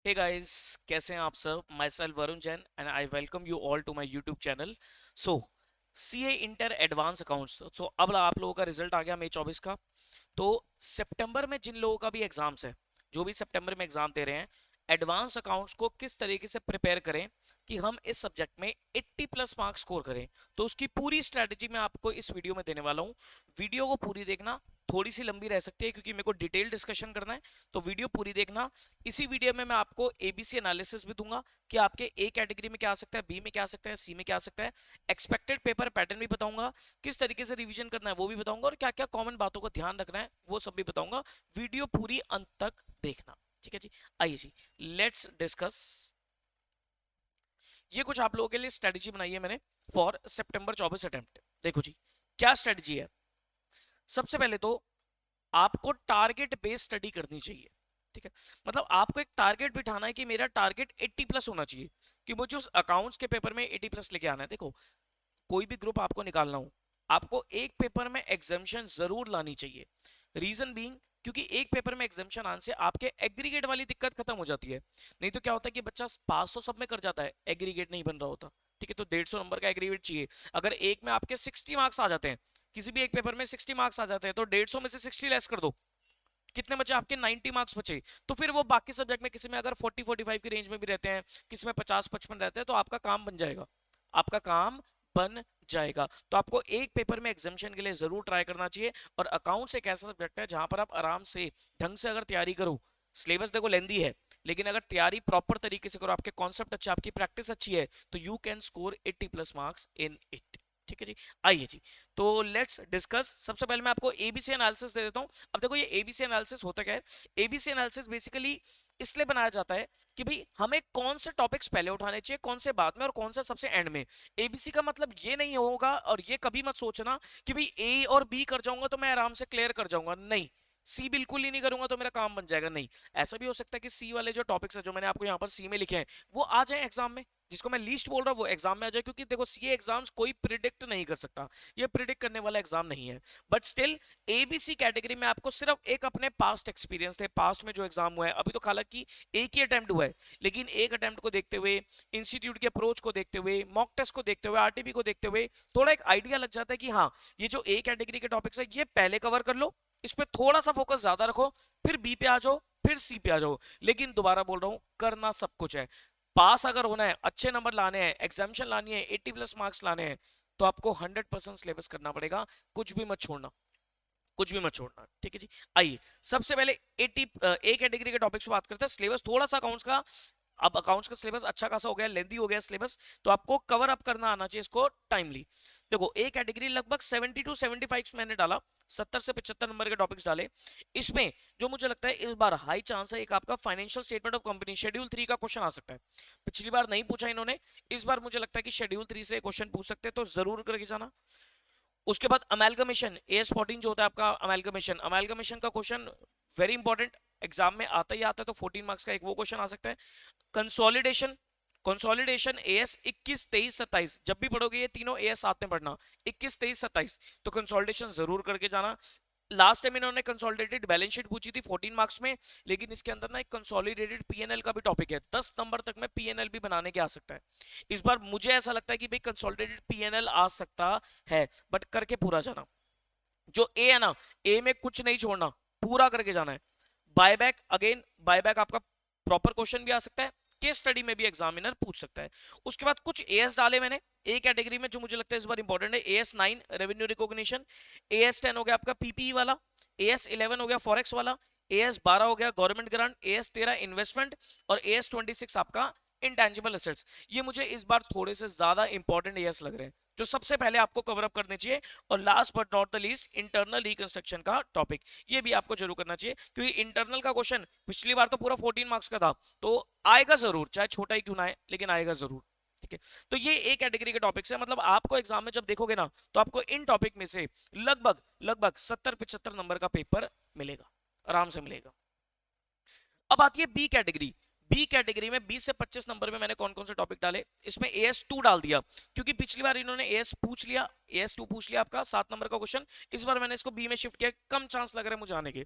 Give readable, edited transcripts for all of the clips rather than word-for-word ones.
Hey guys, कैसे हैं आप सब। Myself Varun Jain and I welcome you all to my YouTube channel. So CA inter advance accounts. So अब आप लोगों का रिजल्ट आ गया मई 24 का। तो सितंबर में जिन लोगों का भी एग्जाम्स है, जो भी सितंबर में एग्जाम दे रहे हैं, एडवांस अकाउंट्स को किस तरीके से प्रिपेयर करें कि हम इस सब्जेक्ट में 80 प्लस मार्क्स स्कोर करें, तो उसकी पूरी स्ट्रेटेजी मैं आपको इस वीडियो में देने वाला हूं। वीडियो को पूरी देखना। थोड़ी सी लंबी रह सकती है क्योंकि मेरे को डिटेल डिस्कशन करना है, तो वीडियो पूरी देखना। इसी वीडियो में मैं आपको एबीसी एनालिसिस भी दूंगा कि आपके ए कैटेगरी में क्या आ सकता है, बी में क्या आ सकता है, सी में क्या आ सकता है। एक्सपेक्टेड पेपर पैटर्न भी बताऊंगा, किस तरीके से रिवीजन करना है वो भी बताऊंगा, और क्या क्या कॉमन बातों को ध्यान रखना है वो सब भी बताऊंगा। वीडियो पूरी अंत तक देखना, ठीक है जी। आइए जी, लेट्स डिस्कस। ये कुछ आप लोगों के लिए स्ट्रेटेजी बनाई है मैंने फॉर सितंबर 24 अटेम्प्ट। देखो जी, क्या स्ट्रेटेजी है। सबसे पहले तो आपको टारगेट बेस्ड स्टडी करनी चाहिए, ठीक है। मतलब आपको एक टारगेट बिठाना है कि मेरा टारगेट 80 प्लस होना चाहिए, कि मुझे उस अकाउंट्स के पेपर में 80 प्लस लेके आना है। देखो, कोई भी ग्रुप आपको निकालना हो, आपको एक पेपर में एग्जाम्शन जरूर लानी चाहिए। रीजन बीइंग, क्योंकि एक पेपर में एग्जाम्शन आने से आपके एग्रीगेट वाली दिक्कत खत्म हो जाती है। नहीं तो क्या होता है कि बच्चा पास तो सब में कर जाता है, एग्रीगेट नहीं बन रहा होता, ठीक है। तो 150 नंबर का एग्रीगेट चाहिए। अगर एक में आपके 60 मार्क्स आ जाते हैं, किसी भी एक पेपर में 60 मार्क्स आ जाते हैं, तो 150 में से 60 लेस कर दो, कितने बचे आपके? 90 मार्क्स बचे। तो फिर वो बाकी सब्जेक्ट में किसी में अगर 40-45 की रेंज में भी रहते हैं, किसी में 50-55 रहते हैं, तो आपका काम बन जाएगा, आपका काम बन जाएगा। तो आपको एक पेपर में एग्जामिशन के लिए जरूर ट्राई करना चाहिए। और अकाउंट्स एक ऐसा सब्जेक्ट है जहां पर आप आराम से ढंग से अगर तैयारी करो, सिलेबस देखो लेंदी है, लेकिन अगर तैयारी प्रॉपर तरीके से करो, आपके कॉन्सेप्ट अच्छे, आपकी प्रैक्टिस अच्छी है, तो you can score 80 plus marks in it, ठीक है जी। आइए जी, तो लेट्स डिस्कस। सबसे पहले मैं आपको एबीसी एनालिसिस दे देता हूं। अब देखो, ये एबीसी एनालिसिस होता क्या है। एबीसी एनालिसिस बेसिकली इसलिए बनाया जाता है कि भाई हमें कौन से टॉपिक्स पहले उठाने चाहिए, कौन से बाद में, और कौन सा सबसे एंड में। एबीसी का मतलब ये नहीं होगा, और ये कभी मत सोचना कि भाई ए और बी कर जाऊंगा तो मैं आराम से क्लियर कर जाऊंगा। नहीं, सी बिल्कुल ही नहीं करूंगा तो मेरा काम बन जाएगा। नहीं, ऐसा भी हो सकता है कि सी वाले जो टॉपिक्स है, जो मैंने आपको यहाँ पर सी में लिखे हैं, वो आ जाए एग्जाम में। जिसको मैं लीस्ट बोल रहा हूँ वो एग्जाम में आ जाए, क्योंकि देखो, सी एग्जाम्स कोई प्रिडिक्ट नहीं कर सकता, ये प्रिडिक्ट करने वाला एग्जाम नहीं है। बट स्टिल, एबीसी कैटेगरी में आपको सिर्फ एक अपने पास्ट एक्सपीरियंस थे, पास्ट में जो एग्जाम हुआ है, अभी तो हालांकि एक ही अटेम्प्ट हुआ है, लेकिन एक अटेम्प्ट को देखते हुए, इंस्टीट्यूट के अप्रोच को देखते हुए, मॉक टेस्ट को देखते हुए, आरटीपी को देखते हुए, थोड़ा एक आइडिया लग जाता है कि हाँ, ये जो ए कैटेगरी के टॉपिक्स है ये पहले कवर कर लो, इस पे थोड़ा सा फोकस ज्यादा रखो, फिर बी पे आ जाओ, फिर सी पे आ जाओ। लेकिन दोबारा बोल रहा हूं, करना सब कुछ है। पास अगर होना है, अच्छे नंबर लाने हैं, एग्जामिशन लानी है, 80 प्लस मार्क्स लाने हैं, तो आपको 100% सिलेबस करना पड़ेगा। कुछ भी मत छोड़ना, कुछ भी मत छोड़ना, ठीक है जी। आइए, सबसे पहले 80 ए कैटेगरी के टॉपिक्स पे बात करते हैं। सिलेबस थोड़ा सा अकाउंट्स का, अब अकाउंट्स का सिलेबस अच्छा खासा हो गया, लेंदी हो गया सिलेबस, तो आपको कवर अप करना आना चाहिए इसको टाइमली। देखो, ए कैटेगरी लगभग 70 टू 75 मैंने डाला, 70 से 75 नंबर के टॉपिक्स डाले। इसमें जो मुझे लगता है इस बार हाई चांस है, एक आपका financial statement of company schedule 3 का क्वेश्चन आ सकता है। पिछली बार नहीं पूछा इन्होंने, इस बार मुझे लगता है कि शेड्यूल 3 से क्वेश्चन पूछ सकते हैं, तो जरूर करके जाना। उसके बाद अमेलगमेशन, एएस 14 जो होता है आपका अमेलगमेशन, अमेलगमेशन का क्वेश्चन वेरी इंपॉर्टेंट, एग्जाम में आता ही आता है, तो 14 मार्क्स का एक वो क्वेश्चन आ सकता है। कंसोलिडेशन, कंसोलिडेशन एएस 21, 23, 27, जब भी पढ़ोगे ये तीनों एएस साथ में पढ़ना, 21, 23, 27, तो कंसोलिडेशन जरूर करके जाना। लास्ट टाइम इन्होंने कंसोलिडेटेड बैलेंस शीट पूछी थी 14 मार्क्स में, लेकिन इसके अंदर ना एक कंसोलिडेटेड पीएनएल का भी टॉपिक है, 10 नंबर तक में पीएनएल भी बनाने के आ सकता है। इस बार मुझे ऐसा लगता है कि भाई कंसोलिडेटेड पीएनएल आ सकता है, बट करके पूरा जाना। जो ए है ना, ए में कुछ नहीं छोड़ना, पूरा करके जाना है। बायबैक, अगेन बायबैक आपका प्रॉपर क्वेश्चन भी आ सकता है, केस स्टडी में भी एग्जामिनर पूछ सकता है। उसके बाद कुछ एएस डाले मैंने ए कैटेगरी में, जो मुझे लगता है इस बार इंपॉर्टेंट है। एएस 9 रेवेन्यू रिकॉग्निशन, एएस 10 हो गया आपका पीपीई वाला, एएस 11 हो गया फॉरेक्स वाला, एएस 12 हो गया गवर्नमेंट ग्रांट, एएस 13 इन्वेस्टमेंट, और एएस 26 आपका इंटेंजिबल एसेट्स। ये मुझे इस बार थोड़े से ज्यादा इंपॉर्टेंट एएस लग रहे हैं, जो सबसे पहले आपको कवर अप करने चाहिए। और last but not the least, internal reconstruction का टॉपिक, ये भी आपको जरूर करना चाहिए, क्योंकि इंटरनल का क्वेश्चन पिछली बार तो पूरा 14 मार्क्स का था, तो आएगा जरूर, चाहे छोटा ही क्यों ना आए, लेकिन आएगा जरूर, ठीक है। तो ये एक कैटेगरी के टॉपिक्स है, मतलब आपको एग्जाम में जब देखोगे ना, तो आपको इन टॉपिक में से लगभग लगभग 70-75 नंबर का पेपर मिलेगा, आराम से मिलेगा। अब आती है बी कैटेगरी। बी कैटेगरी में 20 से 25 नंबर में मैंने कौन कौन से टॉपिक डाले, इसमें एएस 2 डाल दिया, क्योंकि पिछली बार इन्होंने एएस पूछ लिया, एएस 2 पूछ लिया आपका 7 नंबर का क्वेश्चन। इस बार मैंने इसको बी में शिफ्ट किया, कम चांस लग रहा है मुझे आने के।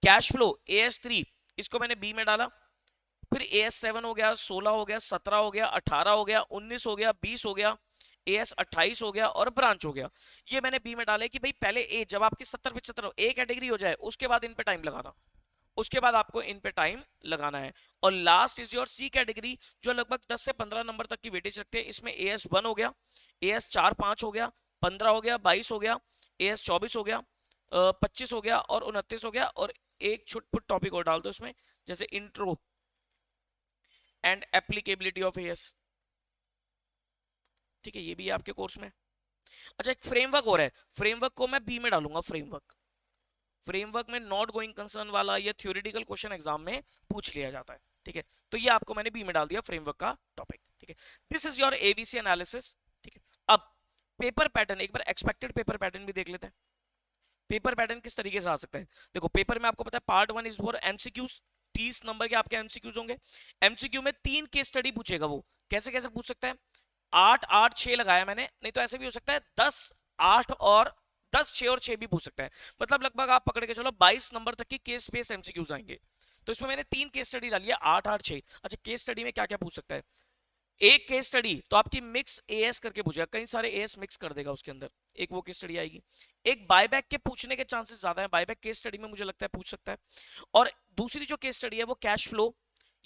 कैश फ्लो एएस 3, इसको मैंने बी में डाला। फिर फिर AS7 हो गया, 16 हो गया, 17 हो गया, 18 हो गया, 19 हो गया, 20 हो गया, AS28 हो गया और ब्रांच हो गया। ये मैंने बी में डाले कि भाई पहले ए, जब आपकी 70-75 ए कैटेगरी हो जाए उसके बाद इन पे टाइम लगाना, उसके बाद आपको इन पे टाइम लगाना है। और last is your C category, जो लगभग 10 से 15 नंबर तक की वेटेज रखते हैं। इसमें AS1 हो गया, AS4-5 हो गया, 15 हो गया, 22 हो गया, AS24 हो गया, 25 हो गया और 29 हो गया। और एक छुटपुट टॉपिक और डाल दो इसमें, जैसे intro and applicability of AS। ठीक है, ये भी है आपके कोर्स में। अच्छा, एक फ्रेमवर्क हो रहा है, फ्रेमवर्क को मैं बी में डालूंगा। फ्रेमवर्क में नॉट गोइंग कंसर्न वाला ये थ्योरेटिकल क्वेश्चन एग्जाम में पूछ लिया जाता है। ठीक है, तो ये आपको मैंने बी में डाल दिया फ्रेमवर्क का टॉपिक। ठीक है, this is your ABC analysis. ठीक है, अब पेपर पैटर्न, एक बार एक्सपेक्टेड पेपर पैटर्न भी देख लेते हैं। पेपर पैटर्न किस तरीके से आ सकता है? देखो, पेपर में आपको पता है part 1 is for MCQs, 30 number के आपके एमसीक्यूज होंगे। एमसीक्यू में 3 केस स्टडी पूछेगा। वो कैसे कैसे पूछ सकता है? 8 8 6 लगाया मैंने, नहीं तो ऐसे भी हो सकता है 10 8 और 10 6 और 6 भी पूछ सकता है। मतलब लगभग आप पकड़ के चलो 22 नंबर तक की केस बेस्ड एमसीक्यूज आएंगे। तो इसमें मैंने 3 केस स्टडी डाली है, 8 8 6। अच्छा, केस स्टडी में क्या क्या पूछ सकता है? एक केस स्टडी तो आपकी मिक्स एएस करके पूछेगा, कई सारे एएस मिक्स कर देगा उसके अंदर, एक वो केस स्टडी आएगी। एक बायबैक के पूछने के चांसेस ज्यादा है, बायबैक केस स्टडी में मुझे लगता है पूछ सकता है। और दूसरी जो केस स्टडी है वो कैश फ्लो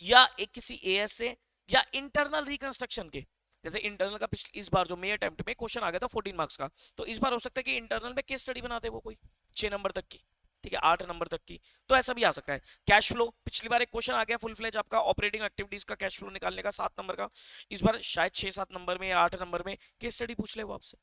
या एक किसी एएस से या इंटरनल रिकंस्ट्रक्शन के। जैसे इंटरनल का पिछले इस बार जो मे अटेम्प्ट में क्वेश्चन आ गया था 14 मार्क्स का, तो इस बार हो सकता है कि इंटरनल में केस स्टडी बनाते वो कोई 6 नंबर तक की, ठीक है, 8 नंबर तक की, तो ऐसा भी आ सकता है। कैश फ्लो, पिछली बार एक क्वेश्चन आ गया फुल फ्लेज आपका ऑपरेटिंग एक्टिविटीज का कैश फ्लो निकालने का 7 नंबर का, इस बार शायद 6-7 नंबर में या 8 नंबर में केस स्टडी पूछ ले वो आपसे।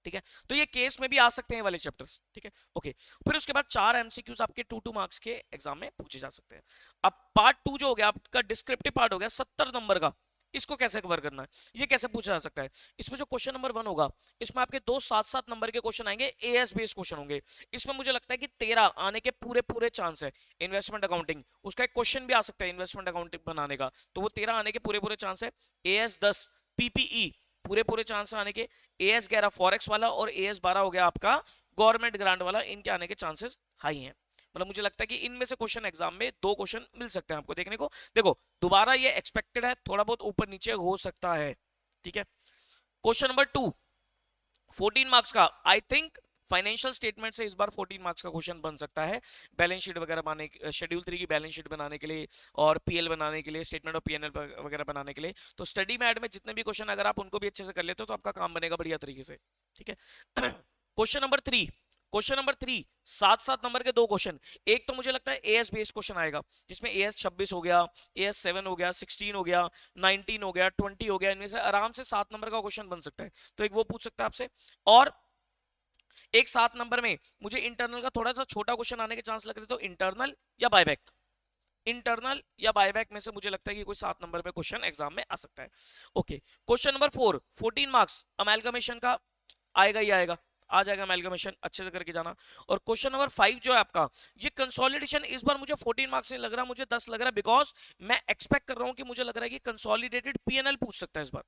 ठीक है, तो ये केस में भी आ सकते हैं वाले चैप्टर्स। ठीक है, ओके। फिर उसके बाद 4 एमसीक्यूज आपके 2-2 मार्क्स के एग्जाम में पूछे जा सकते हैं। अब पार्ट 2 जो हो गया आपका डिस्क्रिप्टिव पार्ट हो गया 70 नंबर का, इसको कैसे कवर करना है, ये कैसे पूछा जा सकता है? इसमें जो क्वेश्चन नंबर 1 होगा, इसमें आपके 2 7-7 नंबर के क्वेश्चन आएंगे, एएस बेस्ड क्वेश्चन होंगे। इसमें मुझे लगता है कि 13 आने के पूरे पूरे चांस है। इन्वेस्टमेंट अकाउंटिंग, उसका एक क्वेश्चन भी आ सकता है इन्वेस्टमेंट अकाउंटिंग बनाने का, तो वो 13 आने के पूरे पूरे चांस है। एएस 10 पीपीई पूरे पूरे चांस आने के। एएस 11 फॉरेक्स वाला और एएस 12 हो गया आपका गवर्नमेंट ग्रांट वाला, इनके आने के चांसेस हाई हैं। मतलब मुझे लगता है कि इनमें से क्वेश्चन एग्जाम में 2 क्वेश्चन मिल सकते हैं आपको देखने को। देखो दोबारा ये एक्सपेक्टेड है, थोड़ा बहुत ऊपर नीचे हो सकता है। ठीक है, क्वेश्चन नंबर 2 14 मार्क्स का, आई थिंक फाइनेंशियल स्टेटमेंट से इस बार 14 मार्क्स का क्वेश्चन बन सकता है। बैलेंस शीट वगैरह बनाने, शेड्यूल 3 की बैलेंस शीट बनाने के लिए और पीएल बनाने के लिए, स्टेटमेंट ऑफ पीएनएल वगैरह बनाने के लिए। तो स्टडी में ऐड में जितने भी क्वेश्चन अगर आप उनको भी अच्छे से कर लेते हो तो आपका काम बनेगा बढ़िया तरीके से। ठीक है, क्वेश्चन नंबर 3, 7-7 नंबर के 2 क्वेश्चन। एक तो मुझे लगता है एएस बेस्ड क्वेश्चन आएगा, जिसमें एएस 26 हो गया, एएस 7 हो गया, 16 हो गया, 19 हो गया, 20 हो गया, इनमें से आराम से 7 नंबर का क्वेश्चन बन सकता है। तो एक वो पूछ सकता है आपसे। और एक 7 नंबर में मुझे इंटरनल का थोड़ा सा छोटा क्वेश्चन आने के चांस लग रहे, तो इंटरनल या बायबैक, इंटरनल या बायबैक में से मुझे लगता है कि कोई 7 नंबर में क्वेश्चन एग्जाम में आ सकता है। Okay, question number 4 14 marks amalgamation का आएगा ही आएगा, आ जाएगा अमेलगमेशन, अच्छे से करके जाना। और क्वेश्चन नंबर 5 जो है आपका, ये कंसोलिडेशन, इस बार मुझे 14 मार्क्स नहीं लग रहा, मुझे 10 लग रहा है, बिकॉज मैं एक्सपेक्ट कर रहा हूं कि मुझे लग रहा है कि कंसोलिडेटेड पीएनएल पूछ सकता है इस बार,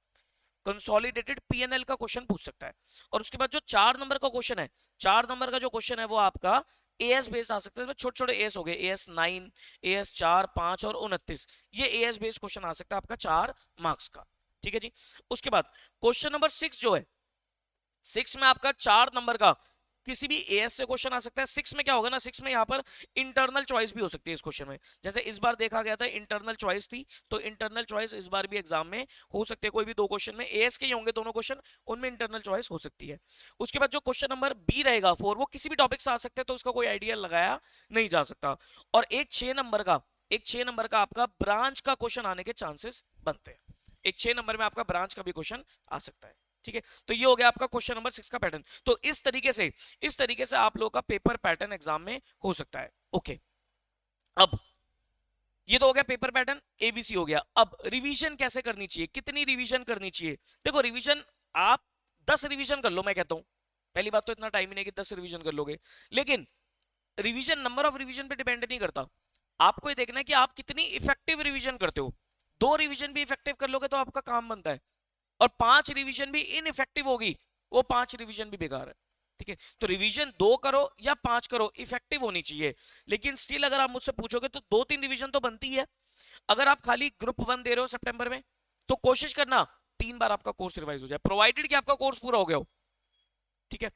कंसोलिडेटेड पीएनएल का क्वेश्चन पूछ सकता है। और उसके बाद जो 4 नंबर का क्वेश्चन है, 4 नंबर का जो क्वेश्चन है वो आपका एएस बेस्ड आ सकता है। छोटे छोटे एएस हो गए, एएस 9, एएस 4, 5 और 29, ये एएस बेस्ड क्वेश्चन आ सकता है आपका 4 मार्क्स का। ठीक है जी, उसके बाद क्वेश्चन नंबर 6 जो है, 6 में आपका 4 नंबर का किसी भी एएस से क्वेश्चन आ सकता है। 6 में क्या होगा ना, 6 में यहाँ पर इंटरनल चॉइस भी हो सकती है इस क्वेश्चन में। जैसे इस बार देखा गया था इंटरनल चॉइस थी, तो इंटरनल चॉइस इस बार भी एग्जाम में हो सकती है। कोई भी 2 क्वेश्चन में एएस के ही होंगे दोनों क्वेश्चन, उनमें इंटरनल चॉइस हो सकती है। उसके बाद जो क्वेश्चन नंबर बी रहेगा 4, वो किसी भी टॉपिक से आ सकते हैं, तो उसका कोई आइडिया लगाया नहीं जा सकता। और एक 6 नंबर का आपका ब्रांच का क्वेश्चन आने के चांसेस बनते हैं। एक 6 नंबर में आपका ब्रांच का भी क्वेश्चन आ सकता है। ठीक है, तो ये हो गया आपका क्वेश्चन नंबर 6 का पैटर्न। तो इस तरीके से आप लोगों का पेपर पैटर्न एग्जाम में हो सकता है। ओके, अब ये तो हो गया पेपर पैटर्न, एबीसी हो गया। अब रिवीजन कैसे करनी चाहिए, कितनी रिवीजन करनी चाहिए? देखो रिवीजन आप 10 रिवीजन कर लो, मैं कहता हूं। पहली बात तो इतना टाइम ही नहीं कि 10 रिवीजन कर लोगे, लेकिन रिवीजन नंबर ऑफ रिवीजन पे डिपेंड नहीं करता। आपको ये देखना है कि आप कितनी इफेक्टिव रिवीजन करते हो। 2 रिवीजन भी इफेक्टिव कर लोगे तो आपका काम बनता है, और 5 रिवीजन भी इनइफेक्टिव होगी, वो 5 रिवीजन भी बेकार है। ठीक है, तो रिवीजन 2 करो या 5 करो, इफेक्टिव होनी चाहिए। लेकिन स्टिल अगर आप मुझसे पूछोगे तो 2-3 रिवीजन तो बनती है। अगर आप खाली ग्रुप 1 दे रहे हो सितंबर में तो कोशिश करना 3 बार आपका कोर्स रिवाइज हो जाए, प्रोवाइडेड कि आपका कोर्स पूरा हो गया हो, ठीक है।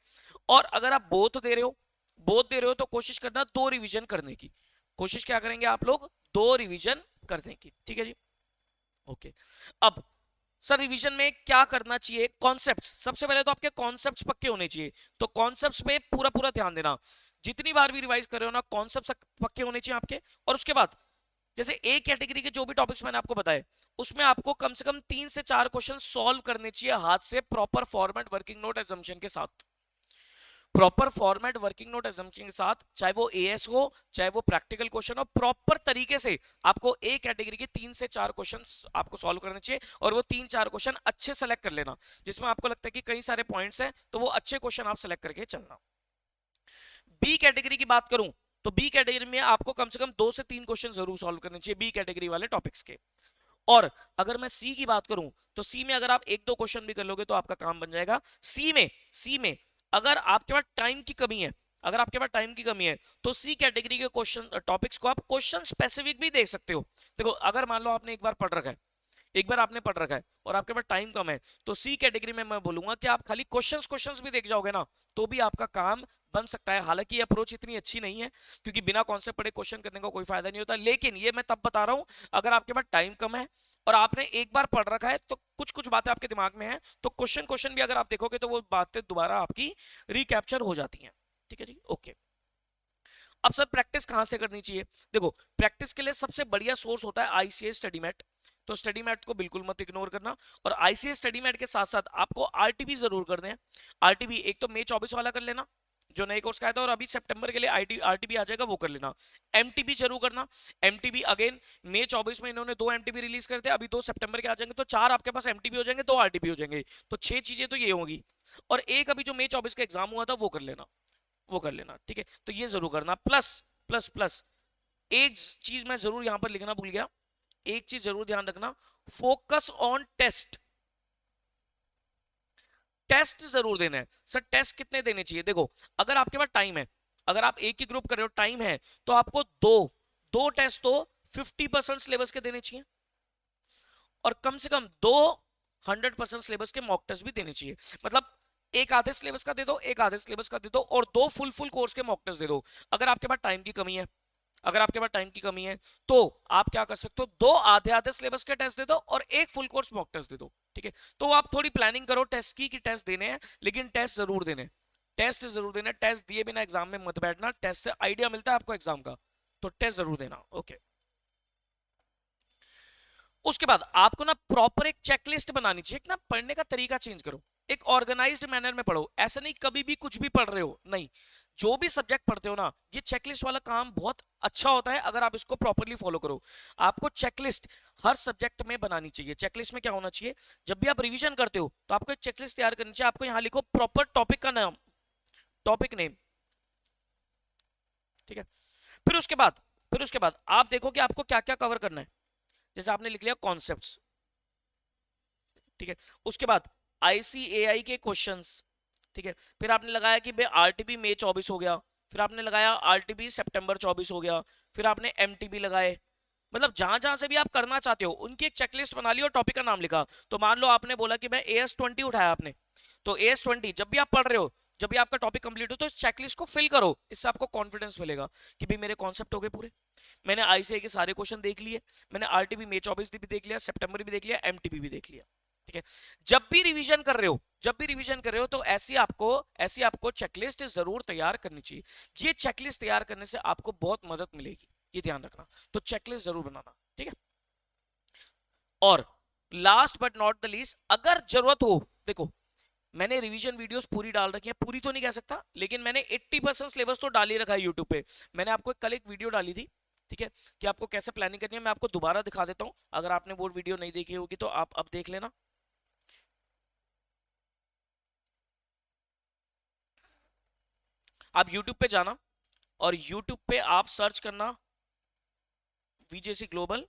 और अगर आप बोथ दे रहे हो तो कोशिश करना 2 रिवीजन करने की, कोशिश क्या करेंगे आप लोग, 2 रिवीजन करने की, ठीक है जी, ओके। अब सर रिवीजन में क्या करना चाहिए, कॉन्सेप्ट्स, सबसे पहले तो आपके कॉन्सेप्ट्स पक्के होने चाहिए, तो कॉन्सेप्ट्स पे पूरा पूरा ध्यान देना, जितनी बार भी रिवाइज कर रहे हो ना कॉन्सेप्ट्स पक्के होने चाहिए आपके। और उसके बाद जैसे ए कैटेगरी के जो भी टॉपिक्स मैंने आपको बताए उसमें आपको कम से कम 3 से 4 क्वेश्चन सॉल्व करने चाहिए हाथ से, proper format working note assumption के साथ, proper format working note assumption के साथ, चाहे वो एएस हो चाहे वो प्रैक्टिकल क्वेश्चन हो, प्रॉपर तरीके से आपको ए कैटेगरी के 3 से 4 क्वेश्चंस आपको सॉल्व करने चाहिए, और वो 3-4 क्वेश्चन अच्छे सेलेक्ट कर लेना, जिसमें आपको लगता है कि कई सारे पॉइंट्स हैं तो वो अच्छे क्वेश्चन आप सेलेक्ट करके चलना। बी कैटेगरी की बात करूं तो बी कैटेगरी में आपको कम से कम 2 से 3 क्वेश्चन जरूर सॉल्व करने चाहिए बी कैटेगरी वाले टॉपिक्स के। और अगर मैं सी की बात करूं तो सी में अगर आप 1-2 क्वेश्चन भी कर लोगे तो आपका काम बन जाएगा। सी में अगर आपके पास टाइम की कमी है, अगर आपके पास टाइम की कमी है तो सी कैटेगरी के क्वेश्चन टॉपिक्स को आप क्वेश्चन स्पेसिफिक भी देख सकते हो। देखो अगर मान लो आपने एक बार पढ़ रखा है, एक बार आपने पढ़ रखा है और आपके पास टाइम कम है, तो सी कैटेगरी में मैं बोलूंगा कि आप खाली क्वेश्चंस भी देख जाओगे ना तो भी आपका काम बन सकता है। हालांकि ये अप्रोच इतनी अच्छी नहीं है क्योंकि बिना कॉन्सेप्ट पढ़े क्वेश्चन करने का कोई फायदा नहीं होता, लेकिन ये मैं तब बता रहा हूं अगर आपके पास टाइम कम है और आपने एक बार पढ़ रखा है तो कुछ कुछ बातें आपके दिमाग में है, तो क्वेश्चन भी अगर आप देखोगे तो वो बातें दोबारा आपकी रिकैप्चर हो जाती हैं, ठीक है जी, ओके। अब सर प्रैक्टिस कहां से करनी चाहिए, देखो प्रैक्टिस के लिए सबसे बढ़िया सोर्स होता है आईसीएस स्टडी मैट, तो स्टडी मैट को बिल्कुल मत इग्नोर करना। और आईसीएस स्टडी मैट के साथ साथ आपको आरटीबी जरूर करने हैं। आरटीबी एक तो मई 24 वाला कर लेना जो नए कोर्स का आया था, और अभी सितंबर के लिए आरटीबी आ जाएगा वो कर लेना। एमटीबी जरूर करना, एमटीबी अगेन मई 24 में इन्होंने 2 एमटीबी रिलीज करते हैं, अभी 2 सितंबर के आ जाएंगे तो 4 आपके पास एमटीबी हो जाएंगे, 2 आरटीबी हो जाएंगे, तो 6 चीजें तो ये होंगी। और एक अभी जो मई 24 का एग्जाम हुआ था वो कर लेना, वो कर लेना, ठीक है। तो ये जरूर करना, प्लस प्लस प्लस एक चीज मैं जरूर यहां पर लिखना भूल गया, एक चीज जरूर ध्यान रखना, फोकस ऑन टेस्ट, टेस्ट जरूर देना है। सर टेस्ट कितने देने चाहिए, देखो अगर आपके पास टाइम है, अगर आप एक ही ग्रुप कर रहे हो टाइम है तो आपको दो टेस्ट तो 50% सिलेबस के देने चाहिए, और कम से कम 100% सिलेबस के मॉक टेस्ट भी देने चाहिए। मतलब एक आधे सिलेबस का दे दो, एक आधे सिलेबस का दे दो, और 2 फुल कोर्स के मॉक टेस्ट दे दो। अगर आपके पास टाइम की कमी है, अगर आपके पास टाइम की कमी है तो आप क्या कर सकते हो, 2 आधे आधे सिलेबस के टेस्ट दे दो और एक फुल कोर्स मॉक टेस्ट दे दो, ठीक है। तो आप थोड़ी प्लानिंग करो टेस्ट की, कि टेस्ट देने हैं, लेकिन टेस्ट जरूर देने, टेस्ट जरूर देना, टेस्ट दिए बिना एग्जाम में मत बैठना, टेस्ट से आइडिया मिलता है आपको एग्जाम का, तो टेस्ट जरूर देना, ओके। उसके बाद आपको ना प्रॉपर एक चेकलिस्ट बनानी चाहिए, ना पढ़ने का तरीका चेंज करो, एक ऑर्गेनाइज्ड मैनर में पढ़ो, ऐसा नहीं कभी भी कुछ भी पढ़ रहे हो, नहीं, जो भी सब्जेक्ट पढ़ते हो ना ये चेकलिस्ट वाला काम बहुत अच्छा होता है अगर आप इसको प्रॉपरली फॉलो करो। आपको चेकलिस्ट हर सब्जेक्ट में बनानी चाहिए। चेकलिस्ट में क्या होना चाहिए, जब भी आप रिवीजन करते हो तो आपको एक चेकलिस्ट तैयार करनी चाहिए, आपको यहां लिखो प्रॉपर टॉपिक का नाम, टॉपिक नेम, ठीक है। फिर उसके बाद आप देखो कि आपको क्या क्या कवर करना है, जैसे आपने लिख लिया कॉन्सेप्ट्स, ठीक है। उसके बाद आईसीएआई के क्वेश्चंस, ठीक है। फिर आपने लगाया कि भाई आरटीबी मई 24 हो गया, फिर आपने लगाया आरटीबी सितंबर 24 हो गया, फिर आपने एमटीबी लगाए, मतलब जहां जहां से भी आप करना चाहते हो उनकी एक चेकलिस्ट बना ली और टॉपिक का नाम लिखा। तो मान लो आपने बोला कि भाई AS20 उठाया आपने, तो AS20 जब भी आप पढ़ रहे हो, जब भी आपका टॉपिक कंप्लीट हो तो इस चेकलिस्ट को फिल करो, इससे आपको कॉन्फिडेंस मिलेगा कि भाई मेरे कॉन्सेप्ट हो गए पूरे, मैंने आईसीआई के सारे क्वेश्चन देख लिए, मैंने आरटीबी मई 24 भी देख लिया, सितंबर भी देख लिया, एमटीबी भी देख लिया, ठीक है। जब भी रिवीजन कर रहे हो तो ऐसी आपको चेकलिस्ट जरूर तैयार करनी चाहिए। ये चेकलिस्ट तैयार करने से आपको बहुत मदद मिलेगी, ये ध्यान रखना, तो चेकलिस्ट जरूर बनाना, ठीक है। और last but not the least, अगर जरूरत हो, देखो मैंने रिवीजन वीडियोस पूरी डाल रखी है, पूरी तो नहीं कह सकता लेकिन मैंने 80% सिलेबस तो डाल ही रखा है यूट्यूब पे। मैंने आपको कल एक वीडियो डाली थी, ठीक है, कि आपको कैसे प्लानिंग करनी है, मैं आपको दोबारा दिखा देता हूं, अगर आपने वो वीडियो नहीं देखी होगी तो आप अब देख लेना। आप YouTube पे जाना और YouTube पे आप सर्च करना VJC ग्लोबल,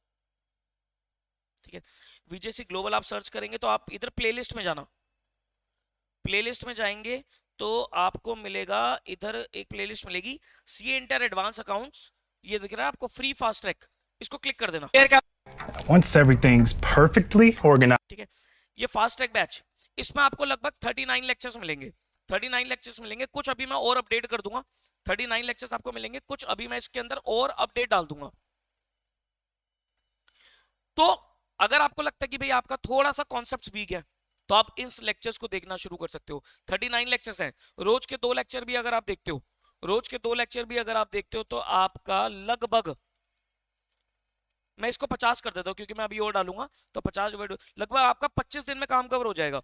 ठीक है। VJC ग्लोबल आप सर्च करेंगे तो आप इधर प्लेलिस्ट में जाना, प्लेलिस्ट में जाएंगे तो आपको मिलेगा, इधर एक प्लेलिस्ट मिलेगी CA इंटर एडवांस अकाउंट्स, ये दिख रहा है आपको फ्री फास्ट ट्रैक, इसको क्लिक कर देना। Once everything's perfectly organized. ठीक है, ये फास्ट ट्रैक बैच, इसमें आपको लगभग 39 लेक्चर्स मिलेंगे। 39 लेक्चर्स मिलेंगे, कुछ अभी मैं और अपडेट कर दूंगा। 39 लेक्चर्स आपको मिलेंगे, कुछ अभी मैं इसके अंदर और अपडेट डाल दूंगा। तो अगर आपको लगता है कि भाई आपका थोड़ा सा कॉन्सेप्ट वीक है, तो आप इस लेक्चर्स को देखना शुरू कर सकते हो। 39 लेक्चर्स हैं, रोज के 2 लेक्चर भी अगर आप देखते हो, रोज के 2 लेक्चर भी अगर आप देखते हो, तो आपका लगभग, मैं इसको 50 कर देता हूं क्योंकि मैं अभी और डालूंगा, तो 50 लगभग आपका 25 दिन में काम कवर हो जाएगा।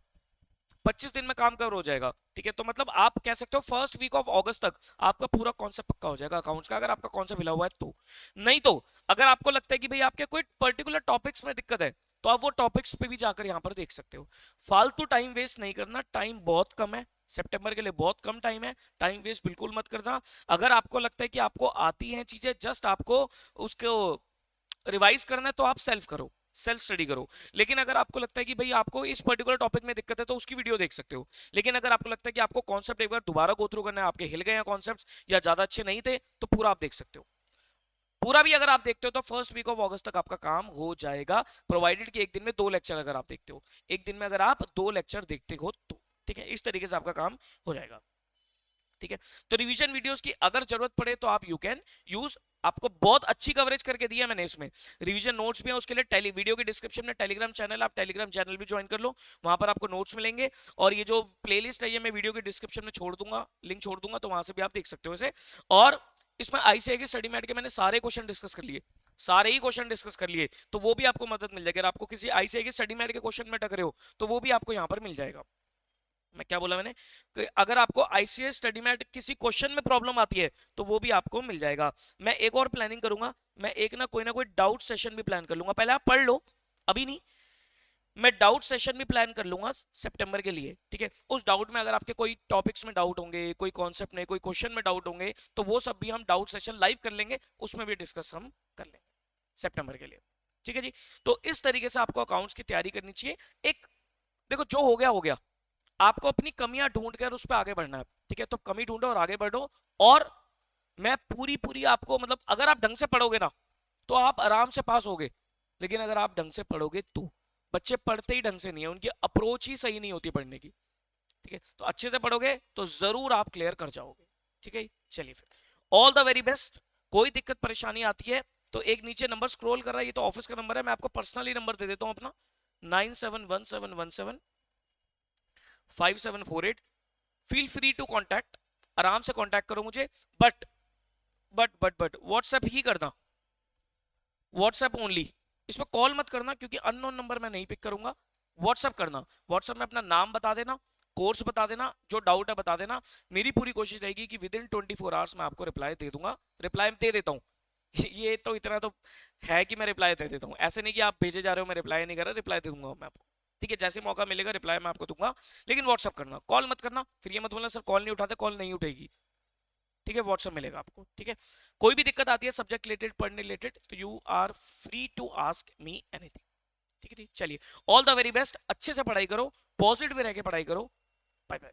25 दिन में काम कवर हो जाएगा। ठीक है, तो मतलब आप कह सकते हो फर्स्ट वीक ऑफ अगस्त तक आपका पूरा कॉन्सेप्ट पक्का हो जाएगा अकाउंट्स का, अगर आपका कॉन्सेप्ट हिला हुआ है तो। नहीं तो अगर आपको लगता है कि भाई आपके कोई पर्टिकुलर टॉपिक्स में दिक्कत है, तो आप वो टॉपिक्स पे भी जाकर यहां पर देख सकते हो। फालतू टाइम वेस्ट नहीं करना, टाइम बहुत कम है, सितंबर के लिए बहुत कम टाइम है, टाइम वेस्ट बिल्कुल मत करना। अगर आपको लगता है कि आपको आती हैं चीजें, जस्ट आपको उसको रिवाइज करना है, तो आप सेल्फ करो, सेल्फ स्टडी करो। लेकिन अगर आपको लगता है कि भाई आपको इस पर्टिकुलर टॉपिक में दिक्कत है, तो उसकी वीडियो देख सकते हो। लेकिन अगर आपको लगता है कि आपको कॉन्सेप्ट एक बार दोबारा गो थ्रू करना है, आपके हिल गए हैं कॉन्सेप्ट या ज्यादा अच्छे नहीं थे, तो पूरा आप देख सकते हो। पूरा भी अगर आप देखते हो तो फर्स्ट वीक ऑफ अगस्त तक आपका काम हो जाएगा, प्रोवाइडेड कि एक दिन में 2 लेक्चर अगर आप देखते हो, एक दिन में अगर आप 2 लेक्चर देखते हो तो। ठीक है, इस तरीके से आपका काम हो जाएगा। ठीक है, तो रिवीजन वीडियोस की अगर जरूरत पड़े तो आप यू कैन यूज, आपको बहुत अच्छी कवरेज करके दिया मैंने इसमें। रिवीजन नोट्स भी है, उसके लिए वीडियो के डिस्क्रिप्शन में टेलीग्राम चैनल, आप टेलीग्राम चैनल भी ज्वाइन कर लो, वहां पर आपको नोट्स मिलेंगे। और ये जो प्लेलिस्ट है ये मैं वीडियो के डिस्क्रिप्शन में छोड़ दूंगा, लिंक छोड़ दूंगा, तो वहां से भी आप देख सकते हो इसे। और इसमें आईसीआई स्टडी मैट के मैंने सारे क्वेश्चन डिस्कस कर लिए, सारे ही क्वेश्चन डिस्कस कर लिए, तो वो भी आपको मदद मिल जाएगी। अगर आपको किसी आईसीआई के स्टडी मैट के क्वेश्चन में टकरे हो, तो वो भी आपको यहाँ पर मिल जाएगा। मैं क्या बोला मैंने, कि अगर आपको आईसीएस स्टडी में किसी क्वेश्चन में प्रॉब्लम आती है, तो वो भी आपको मिल जाएगा। मैं एक और प्लानिंग करूंगा, मैं एक ना कोई डाउट सेशन भी प्लान कर लूंगा। पहले आप पढ़ लो, अभी नहीं, मैं डाउट सेशन भी प्लान कर लूंगा सितंबर के लिए। ठीक है, उस डाउट में अगर आपके कोई टॉपिक्स में डाउट होंगे, कोई कॉन्सेप्ट में, कोई क्वेश्चन में डाउट होंगे, तो वो सब भी हम डाउट सेशन लाइव कर लेंगे, उसमें भी डिस्कस हम कर लेंगे सितंबर के लिए। ठीक है जी, तो इस तरीके से आपको अकाउंट्स की तैयारी करनी चाहिए। एक देखो, जो हो गया हो गया, आपको अपनी कमियां ढूंढ कर उस पर आगे बढ़ना है। ठीक है, तो कमी ढूंढो और आगे बढ़ो। और मैं पूरी पूरी आपको, मतलब अगर आप ढंग से पढ़ोगे ना, तो आप आराम से पास होगे। लेकिन अगर आप ढंग से पढ़ोगे तो, बच्चे पढ़ते ही ढंग से नहीं है, उनकी अप्रोच ही सही नहीं होती पढ़ने की। ठीक है, तो अच्छे से पढ़ोगे तो जरूर आप क्लियर कर जाओगे। ठीक है, चलिए फिर ऑल द वेरी बेस्ट। कोई दिक्कत परेशानी आती है तो एक नीचे नंबर स्क्रॉल कर रहा है, ये तो ऑफिस का नंबर है, मैं आपको पर्सनली नंबर दे देता हूं अपना, 9717175748। फील फ्री टू कॉन्टैक्ट, आराम से कॉन्टैक्ट करो मुझे। बट व्हाट्सएप ही करना, व्हाट्सएप ओनली। इसमें कॉल मत करना क्योंकि अननोन नंबर मैं नहीं पिक करूंगा। व्हाट्सएप करना, व्हाट्सएप में अपना नाम बता देना, कोर्स बता देना, जो डाउट है बता देना। मेरी पूरी कोशिश रहेगी कि विद इन 24 आवर्स मैं आपको रिप्लाई दे दूंगा, रिप्लाई दे देता हूँ। ये तो इतना तो है कि मैं रिप्लाई दे देता हूँ, ऐसे नहीं कि आप भेजे जा रहे हो मैं रिप्लाई नहीं कर रहा, रिप्लाई दे दूंगा मैं आपको। ठीक है, जैसे मौका मिलेगा रिप्लाई मैं आपको दूंगा। लेकिन व्हाट्सएप करना, कॉल मत करना, फिर ये मत बोलना सर कॉल नहीं उठाते, कॉल नहीं उठेगी। ठीक है, व्हाट्सएप मिलेगा आपको। ठीक है, कोई भी दिक्कत आती है सब्जेक्ट रिलेटेड, पढ़ने रिलेटेड, तो you are free to ask me anything. ठीक है, चलिए ऑल द वेरी बेस्ट। अच्छे से पढ़ाई करो, पॉजिटिव रह के पढ़ाई करो। Bye bye.